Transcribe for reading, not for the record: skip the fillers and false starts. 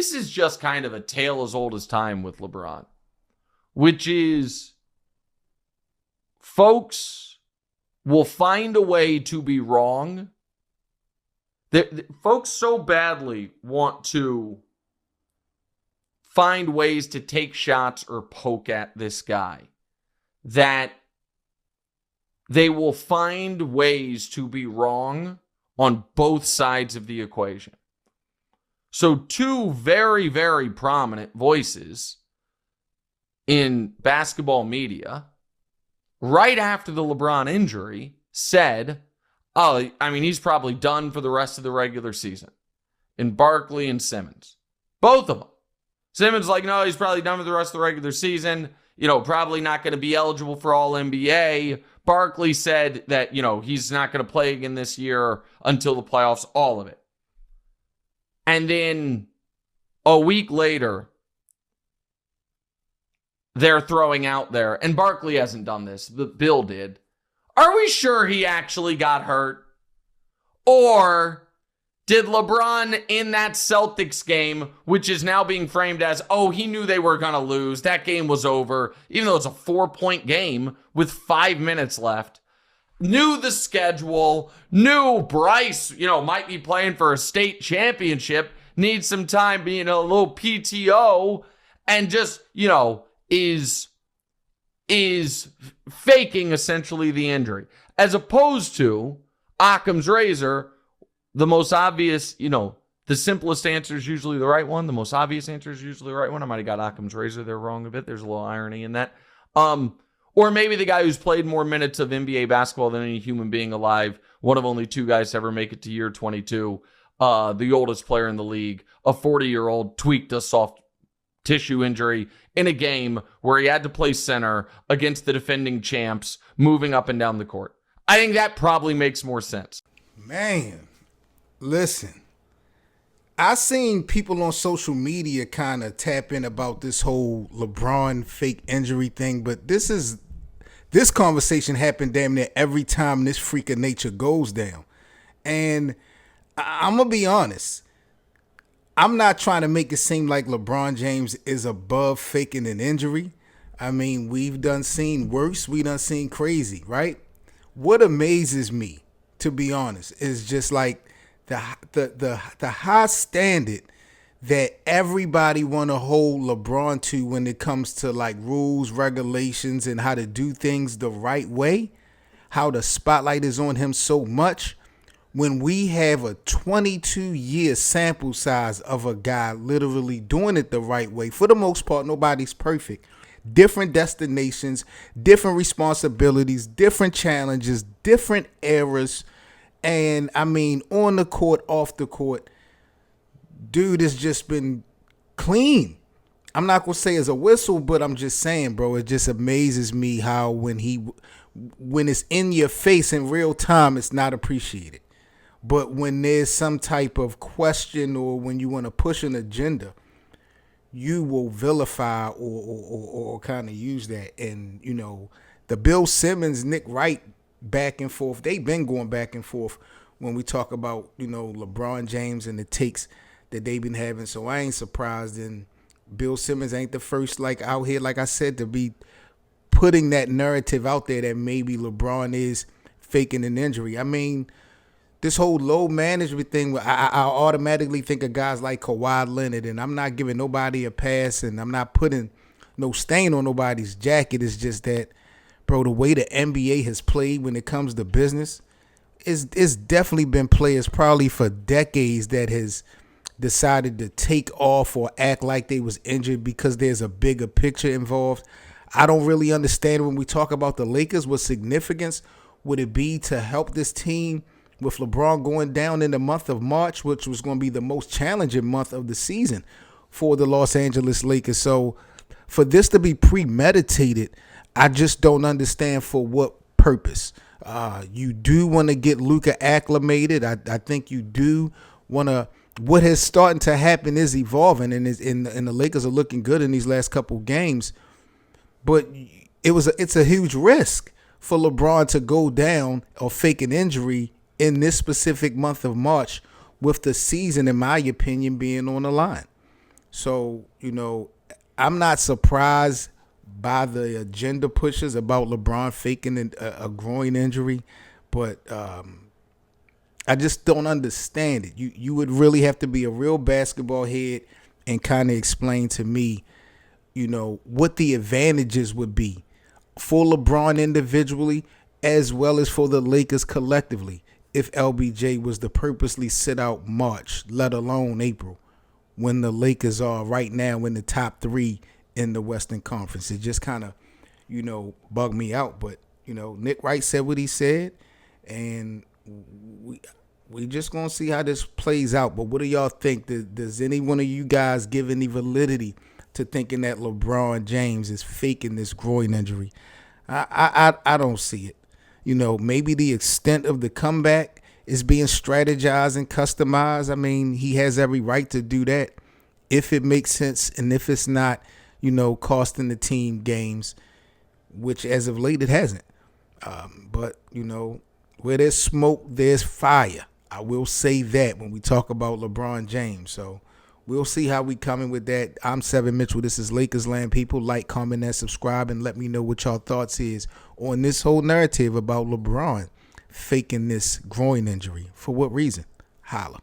this is just kind of a tale as old as time with LeBron, which is folks will find a way to be wrong. Folks so badly want to find ways to take shots or poke at this guy that they will find ways to be wrong on both sides of the equation. So two very, very prominent voices in basketball media, right after the LeBron injury, said, oh, I mean, he's probably done for the rest of the regular season. In Barkley and Simmons. Both of them. Simmons like, no, he's probably done for the rest of the regular season. Probably not going to be eligible for All-NBA. Barkley said that, he's not going to play again this year until the playoffs, all of it. And then a week later, they're throwing out there, and Barkley hasn't done this, but Bill did. Are we sure he actually got hurt? Or did LeBron in that Celtics game, which is now being framed as, oh, he knew they were going to lose, that game was over, even though it's a 4-point game with 5 minutes left, knew the schedule, knew Bryce, might be playing for a state championship, needs some time being a little PTO, and just, is faking essentially the injury. As opposed to Occam's razor, the most obvious, the simplest answer is usually the right one. The most obvious answer is usually the right one. I might have got Occam's razor there wrong a bit. There's a little irony in that. Or maybe the guy who's played more minutes of NBA basketball than any human being alive, one of only 2 guys to ever make it to year 22, the oldest player in the league, a 40-year-old, tweaked a soft tissue injury in a game where he had to play center against the defending champs, moving up and down the court. I think that probably makes more sense. Man, listen, I seen people on social media kind of tap in about this whole LeBron fake injury thing, but this conversation happened damn near every time this freak of nature goes down. And I'm going to be honest. I'm not trying to make it seem like LeBron James is above faking an injury. I mean, we've done seen worse. We done seen crazy, right? What amazes me, to be honest, is just like the high standard that everybody want to hold LeBron to when it comes to like rules, regulations, and how to do things the right way. How the spotlight is on him so much. When we have a 22-year sample size of a guy literally doing it the right way, for the most part, nobody's perfect. Different destinations, different responsibilities, different challenges, different eras. And I mean, on the court, off the court, dude has just been clean. I'm not going to say as a whistle, but I'm just saying, bro, it just amazes me how when it's in your face in real time, it's not appreciated. But when there's some type of question or when you want to push an agenda, you will vilify or kind of use that. And, the Bill Simmons, Nick Wright back and forth, they've been going back and forth when we talk about, LeBron James and the takes that they've been having. So I ain't surprised. And Bill Simmons ain't the first out here, like I said, to be putting that narrative out there that maybe LeBron is faking an injury. I mean, this whole load management thing, I automatically think of guys like Kawhi Leonard, and I'm not giving nobody a pass, and I'm not putting no stain on nobody's jacket. It's just that, bro, the way the NBA has played when it comes to business, it's definitely been players probably for decades that has decided to take off or act like they was injured because there's a bigger picture involved. I don't really understand when we talk about the Lakers, what significance would it be to help this team with LeBron going down in the month of March, which was going to be the most challenging month of the season for the Los Angeles Lakers. So for this to be premeditated, I just don't understand for what purpose. You do want to get Luka acclimated. I think you do want to. What has starting to happen is evolving, and the Lakers are looking good in these last couple games. But it's a huge risk for LeBron to go down or fake an injury in this specific month of March with the season, in my opinion, being on the line. So, I'm not surprised by the agenda pushes about LeBron faking a groin injury, but I just don't understand it. You would really have to be a real basketball head and kind of explain to me, what the advantages would be for LeBron individually as well as for the Lakers collectively if LBJ was to purposely sit out March, let alone April, when the Lakers are right now in the top 3 in the Western Conference. It just kind of, bugged me out. But, Nick Wright said what he said, and we just going to see how this plays out. But what do y'all think? Does any one of you guys give any validity to thinking that LeBron James is faking this groin injury? I don't see it. Maybe the extent of the comeback is being strategized and customized. I mean, he has every right to do that if it makes sense and if it's not, costing the team games, which as of late it hasn't. But, where there's smoke, there's fire. I will say that when we talk about LeBron James. So we'll see how we coming with that. I'm Seven Mitchell. This is Lakers Land. People like, comment, and subscribe, and let me know what y'all thoughts is on this whole narrative about LeBron faking this groin injury. For what reason? Holla.